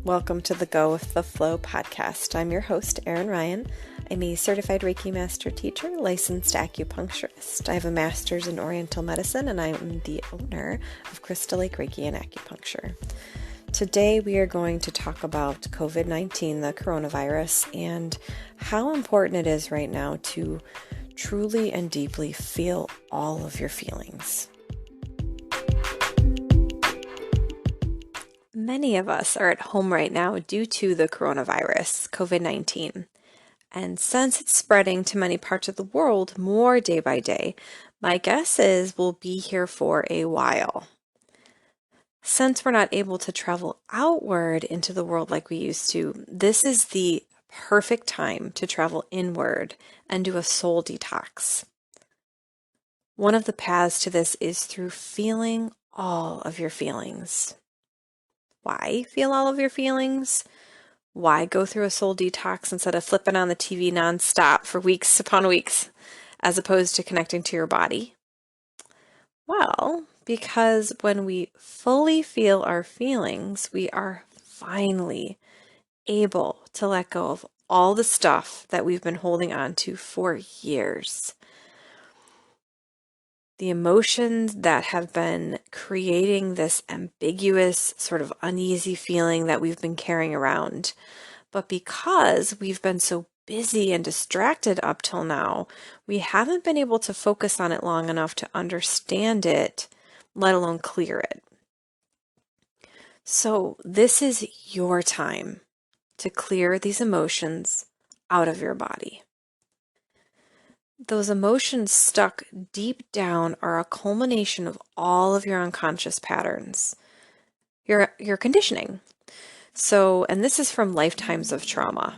Welcome to the Go with the Flow podcast. I'm your host, Erin Ryan. I'm a certified Reiki master teacher, licensed acupuncturist. I have a master's in Oriental medicine, and I'm the owner of Crystal Lake Reiki and Acupuncture. Today, we are going to talk about COVID-19, the coronavirus, and how important it is right now to truly and deeply feel all of your feelings. Many of us are at home right now due to the coronavirus, COVID-19. And since it's spreading to many parts of the world more day by day, my guess is we'll be here for a while. Since we're not able to travel outward into the world like we used to, this is the perfect time to travel inward and do a soul detox. One of the paths to this is through feeling all of your feelings. Why feel all of your feelings? Why go through a soul detox instead of flipping on the TV nonstop for weeks upon weeks, as opposed to connecting to your body? Well, because when we fully feel our feelings, we are finally able to let go of all the stuff that we've been holding on to for years. The emotions that have been creating this ambiguous, sort of uneasy feeling that we've been carrying around. But because we've been so busy and distracted up till now, we haven't been able to focus on it long enough to understand it, let alone clear it. So this is your time to clear these emotions out of your body. Those emotions stuck deep down are a culmination of all of your unconscious patterns, your conditioning. So, and this is from lifetimes of trauma.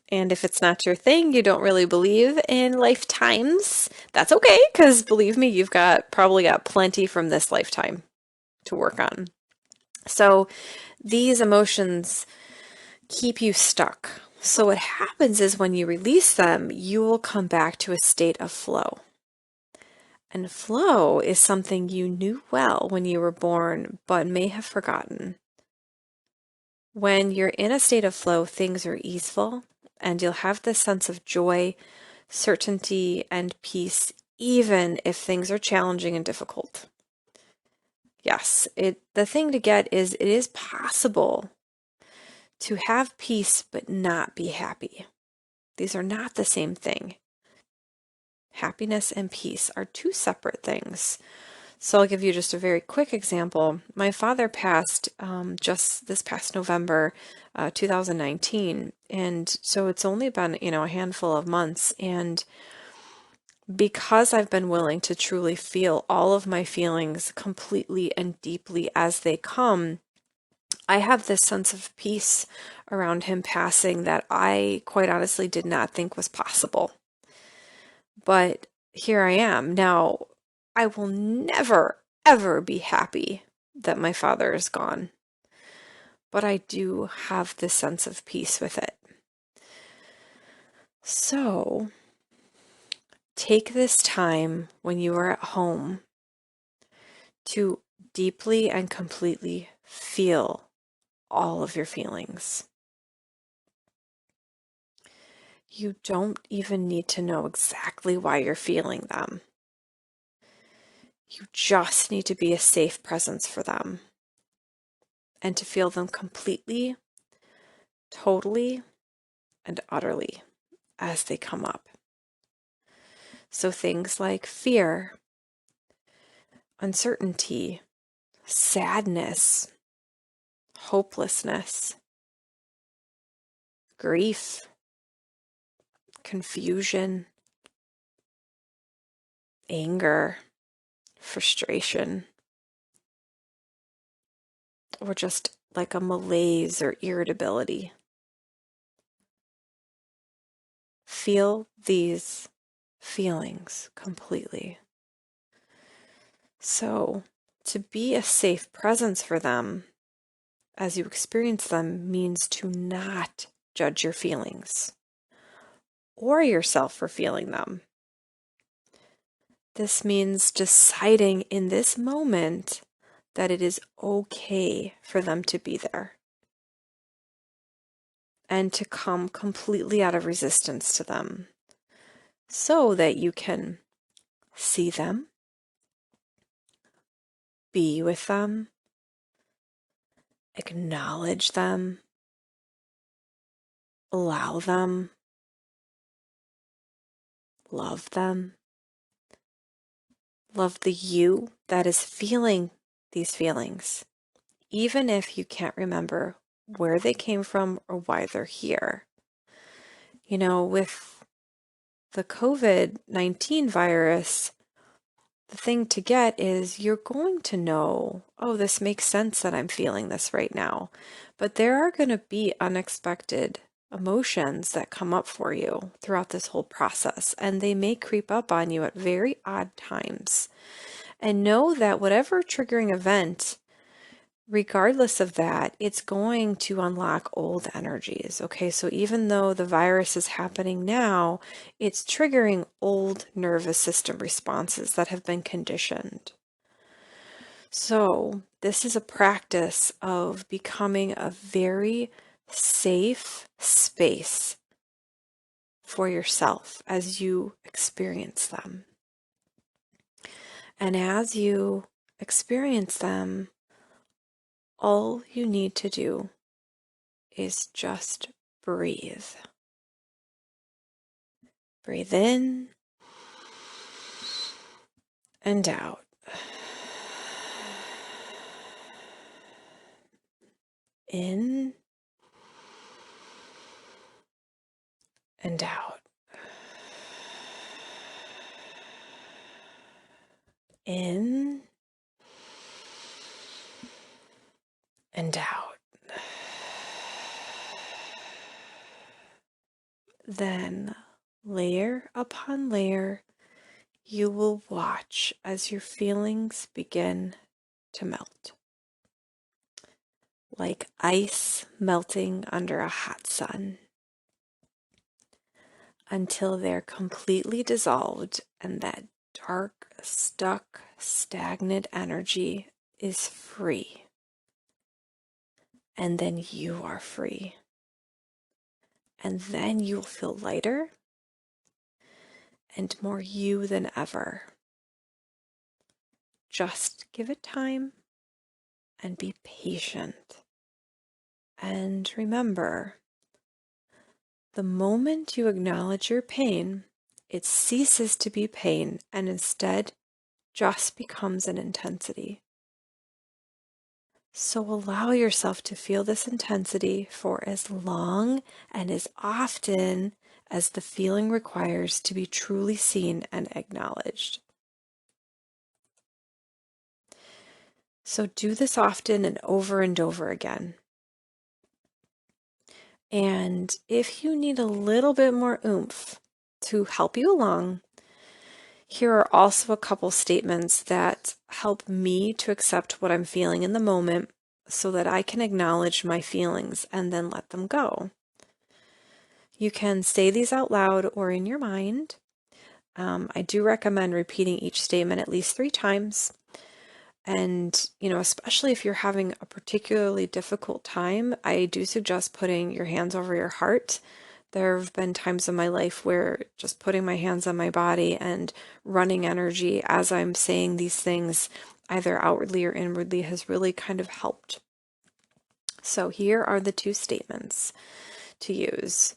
And if it's not your thing, you don't really believe in lifetimes, that's okay, because believe me, you've probably got plenty from this lifetime to work on. So these emotions keep you stuck. So what happens is when you release them, you will come back to a state of flow. And flow is something you knew well when you were born, but may have forgotten. When you're in a state of flow, things are easeful, and you'll have this sense of joy, certainty, and peace, even if things are challenging and difficult. Yes, the thing to get is it is possible to have peace but not be happy. These are not the same thing. Happiness and peace are two separate things. So I'll give you just a very quick example. My father passed just this past November 2019, and so it's only been a handful of months. And because I've been willing to truly feel all of my feelings completely and deeply as they come, I have this sense of peace around him passing that I quite honestly did not think was possible. But here I am. Now, I will never, ever be happy that my father is gone. But I do have this sense of peace with it. So, take this time when you are at home to deeply and completely feel all of your feelings. You don't even need to know exactly why you're feeling them. You just need to be a safe presence for them and to feel them completely, totally, and utterly as they come up. So things like fear, uncertainty, sadness, hopelessness, grief, confusion, anger, frustration, or just like a malaise or irritability. Feel these feelings completely. So, to be a safe presence for them as you experience them means to not judge your feelings or yourself for feeling them. This means deciding in this moment that it is okay for them to be there and to come completely out of resistance to them so that you can see them, be with them, acknowledge them, allow them, love them, love the you that is feeling these feelings, even if you can't remember where they came from or why they're here. You know, with the COVID-19 virus, the thing to get is you're going to know, oh, this makes sense that I'm feeling this right now. But there are going to be unexpected emotions that come up for you throughout this whole process, and they may creep up on you at very odd times. And know that whatever triggering event, regardless of that, it's going to unlock old energies. Okay, so even though the virus is happening now, it's triggering old nervous system responses that have been conditioned. So, this is a practice of becoming a very safe space for yourself as you experience them. And as you experience them, all you need to do is just breathe. Breathe in and out. In and out. In and out. Then, layer upon layer, you will watch as your feelings begin to melt. Like ice melting under a hot sun, until they're completely dissolved and that dark, stuck, stagnant energy is free. And then you are free. And then you'll feel lighter and more you than ever. Just give it time and be patient. And remember, the moment you acknowledge your pain, it ceases to be pain and instead just becomes an intensity. So allow yourself to feel this intensity for as long and as often as the feeling requires to be truly seen and acknowledged. So do this often and over again. And if you need a little bit more oomph to help you along, here are also a couple statements that help me to accept what I'm feeling in the moment so that I can acknowledge my feelings and then let them go. You can say these out loud or in your mind. I do recommend repeating each statement at least 3 times. And, especially if you're having a particularly difficult time, I do suggest putting your hands over your heart. There have been times in my life where just putting my hands on my body and running energy as I'm saying these things, either outwardly or inwardly, has really kind of helped. So here are the 2 statements to use.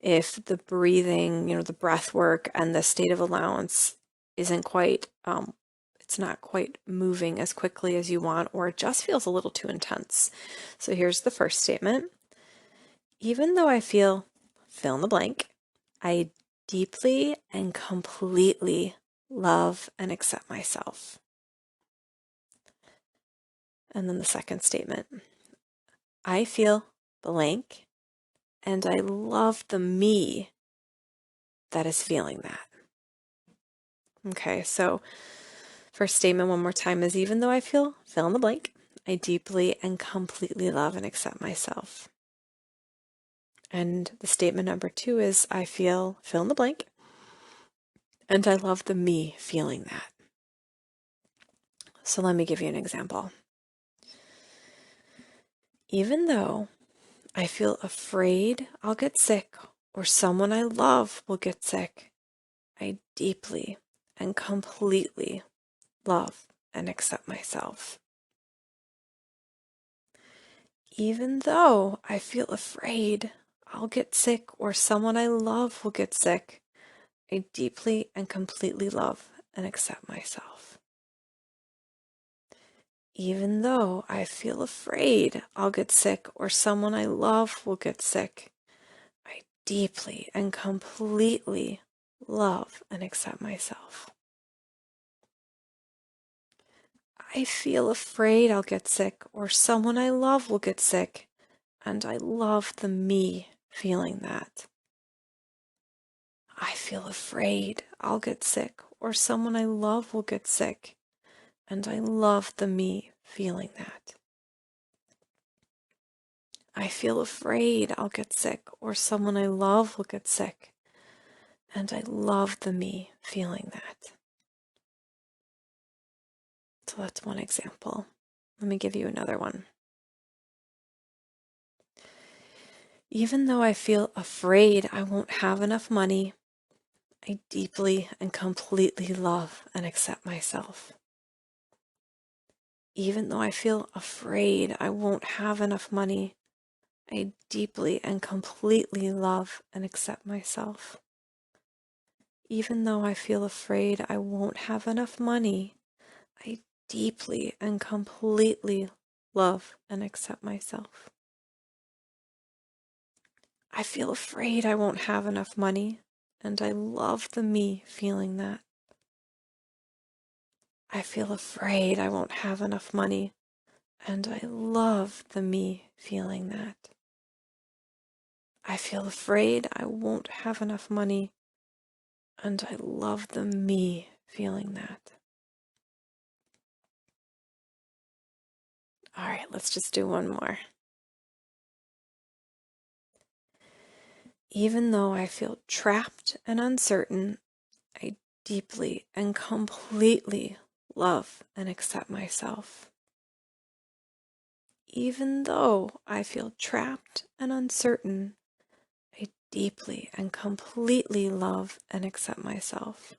If the breathing, the breath work and the state of allowance isn't quite, it's not quite moving as quickly as you want, or it just feels a little too intense. So here's the first statement. Even though I feel fill in the blank, I deeply and completely love and accept myself. And then the second statement. I feel blank, and I love the me that is feeling that. Okay, so first statement one more time is even though I feel fill in the blank, I deeply and completely love and accept myself. And the statement number 2 is I feel fill in the blank, and I love the me feeling that. So let me give you an example. Even though I feel afraid I'll get sick or someone I love will get sick, I deeply and completely love and accept myself. Even though I feel afraid I'll get sick or someone I love will get sick, I deeply and completely love and accept myself. Even though I feel afraid I'll get sick or someone I love will get sick, I deeply and completely love and accept myself. I feel afraid I'll get sick or someone I love will get sick, and I love the me feeling that. I feel afraid I'll get sick or someone I love will get sick, and I love the me feeling that. I feel afraid I'll get sick or someone I love will get sick, and I love the me feeling that. So that's one example. Let me give you another one. Even though I feel afraid I won't have enough money, I deeply and completely love and accept myself. Even though I feel afraid I won't have enough money, I deeply and completely love and accept myself. Even though I feel afraid I won't have enough money, I deeply and completely love and accept myself. I feel afraid I won't have enough money, and I love the me feeling that. I feel afraid I won't have enough money, and I love the me feeling that. I feel afraid I won't have enough money, and I love the me feeling that. All right, let's just do one more. Even though I feel trapped and uncertain, I deeply and completely love and accept myself. Even though I feel trapped and uncertain, I deeply and completely love and accept myself.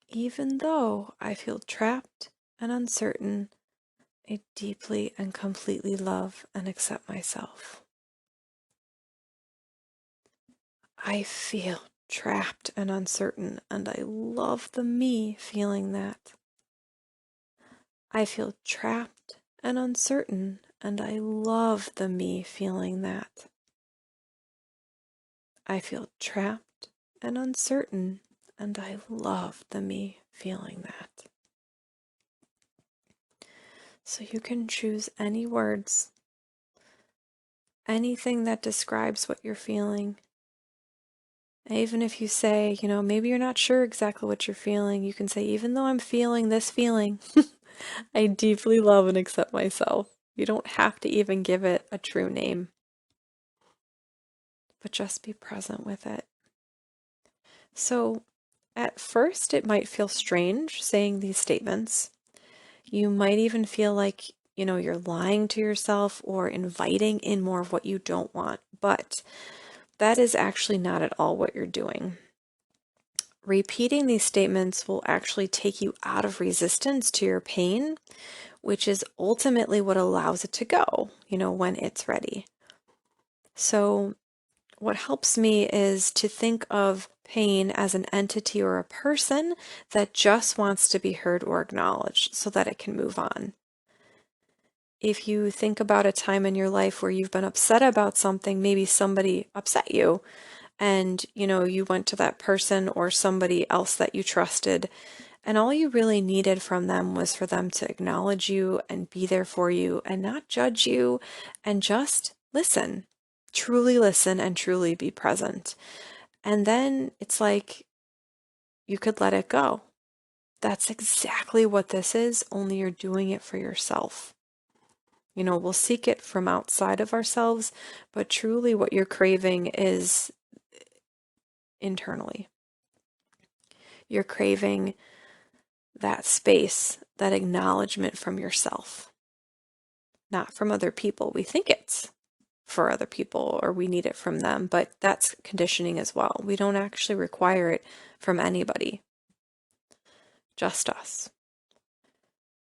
Even though I feel trapped and uncertain, I deeply and completely love and accept myself. I feel trapped and uncertain, and I love the me feeling that. I feel trapped and uncertain, and I love the me feeling that. I feel trapped and uncertain, and I love the me feeling that. So you can choose any words, anything that describes what you're feeling. Even if you say, maybe you're not sure exactly what you're feeling, you can say, even though I'm feeling this feeling, I deeply love and accept myself. You don't have to even give it a true name, but just be present with it. So, at first, it might feel strange saying these statements. You might even feel like, you're lying to yourself or inviting in more of what you don't want, but that is actually not at all what you're doing. Repeating these statements will actually take you out of resistance to your pain, which is ultimately what allows it to go, when it's ready. So, what helps me is to think of pain as an entity or a person that just wants to be heard or acknowledged so that it can move on. If you think about a time in your life where you've been upset about something, maybe somebody upset you, and you went to that person or somebody else that you trusted, and all you really needed from them was for them to acknowledge you and be there for you and not judge you and just listen, truly listen and truly be present. And then it's like you could let it go. That's exactly what this is, only you're doing it for yourself. We'll seek it from outside of ourselves, but truly what you're craving is internally. You're craving that space, that acknowledgement from yourself. not from other people. We think it's for other people or we need it from them, but that's conditioning as well. We don't actually require it from anybody, just us.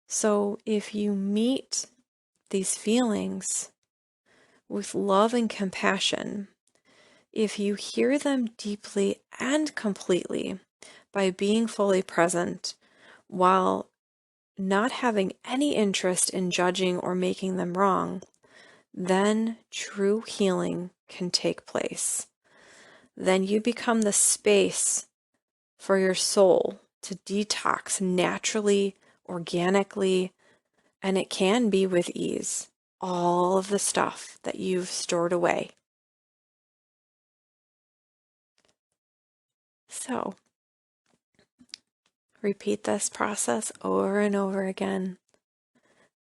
So if you meet these feelings with love and compassion, if you hear them deeply and completely by being fully present while not having any interest in judging or making them wrong, then true healing can take place. Then you become the space for your soul to detox naturally, organically, and it can be with ease, all of the stuff that you've stored away. So, repeat this process over and over again,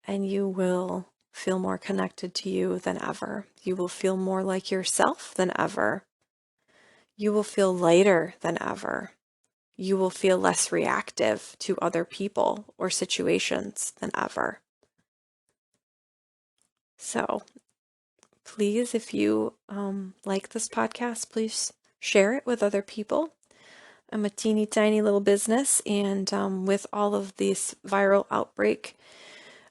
and you will feel more connected to you than ever. You will feel more like yourself than ever. You will feel lighter than ever. You will feel less reactive to other people or situations than ever. So, please, if you like this podcast, please share it with other people. I'm a teeny tiny little business, and with all of this viral outbreak,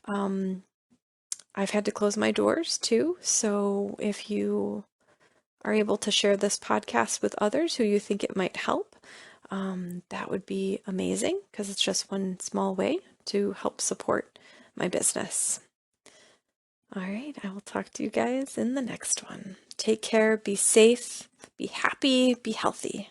I've had to close my doors too. So if you are able to share this podcast with others who you think it might help, that would be amazing because it's just one small way to help support my business. All right, I will talk to you guys in the next one. Take care, be safe, be happy, be healthy.